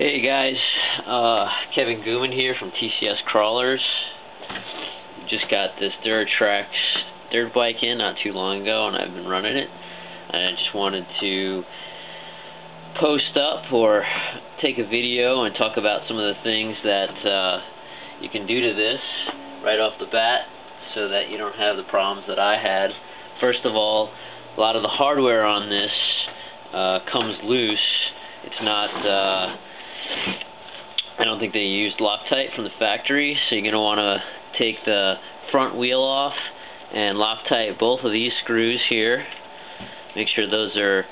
Hey guys, Kevin Gooman here from TCS Crawlers. Just got this Duratrax Dirtbike in not too long ago, and I've been running it. And I just wanted to post up or take a video and talk about some of the things that you can do to this right off the bat so that you don't have the problems that I had. First of all, a lot of the hardware on this comes loose. It's not I don't think they used Loctite from the factory, so you're going to want to take the front wheel off and Loctite both of these screws here. Make sure those are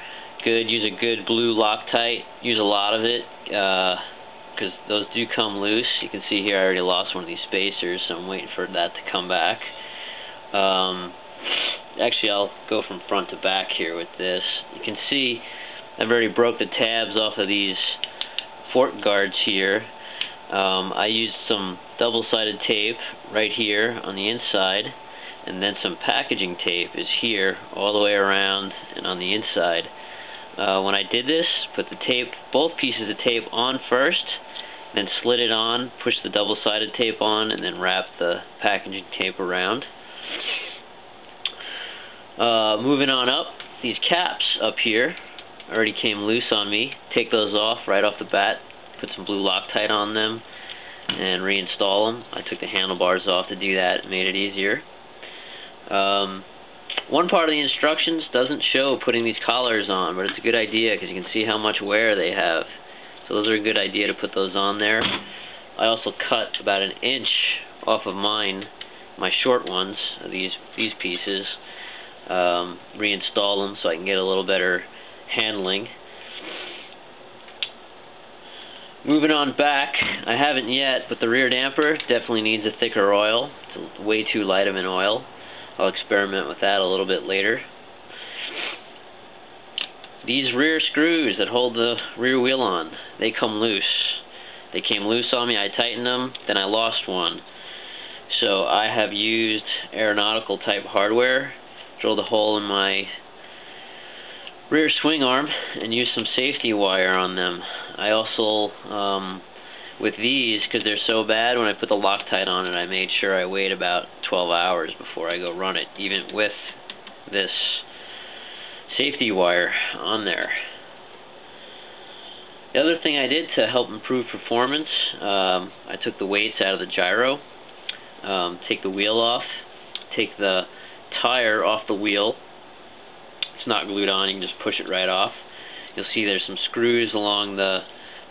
good. Use a good blue Loctite. Use a lot of it because those do come loose. You can see here I already lost one of these spacers, so I'm waiting for that to come back. Actually, I'll go from front to back here with this. You can see I've already broke the tabs off of these fork guards here. I used some double-sided tape right here on the inside, and then some packaging tape is here all the way around and on the inside. When I did this, put the tape, both pieces of tape on first, then slid it on, pushed the double-sided tape on, and then wrapped the packaging tape around. Moving on up, these caps up here already came loose on me. Take those off right off the bat, put some blue Loctite on them, and reinstall them. I took the handlebars off to do that. It made it easier. One part of the instructions doesn't show putting these collars on, but it's a good idea because you can see how much wear they have. So those are a good idea to put those on there. I also cut about 1 inch off of mine, my short ones, these pieces, reinstall them so I can get a little better handling. Moving on back, I haven't yet, but the rear damper definitely needs a thicker oil. It's way too light of an oil. I'll experiment with that a little bit later. These rear screws that hold the rear wheel on, they come loose. They came loose on me, I tightened them, then I lost one. So I have used aeronautical type hardware, drilled a hole in my rear swing arm and use some safety wire on them. I also, with these, because they're so bad, when I put the Loctite on it, I made sure I wait about 12 hours before I go run it, even with this safety wire on there. The other thing I did to help improve performance, I took the weights out of the gyro, take the wheel off, take the tire off the wheel. It's not glued on, you can just push it right off. You'll see there's some screws along the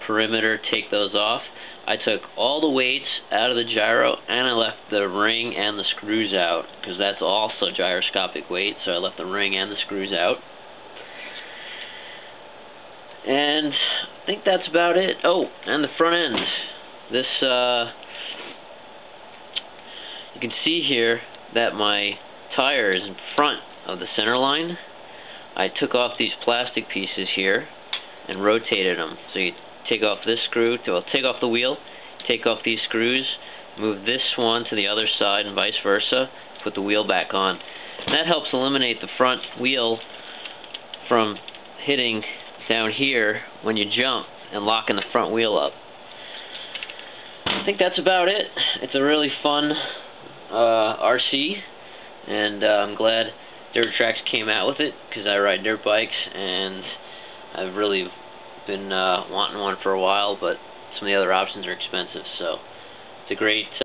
perimeter, take those off. I took all the weights out of the gyro and I left the ring and the screws out because that's also gyroscopic weight, so I left the ring and the screws out. And I think that's about it. Oh, and the front end. This, you can see here that my tire is in front of the center line. I took off these plastic pieces here and rotated them. So you take off this screw, take off the wheel, take off these screws, move this one to the other side and vice versa, put the wheel back on. And that helps eliminate the front wheel from hitting down here when you jump and locking the front wheel up. I think that's about it. It's a really fun RC, and I'm glad Duratrax came out with it because I ride dirt bikes and I've really been wanting one for a while, but some of the other options are expensive, so it's a great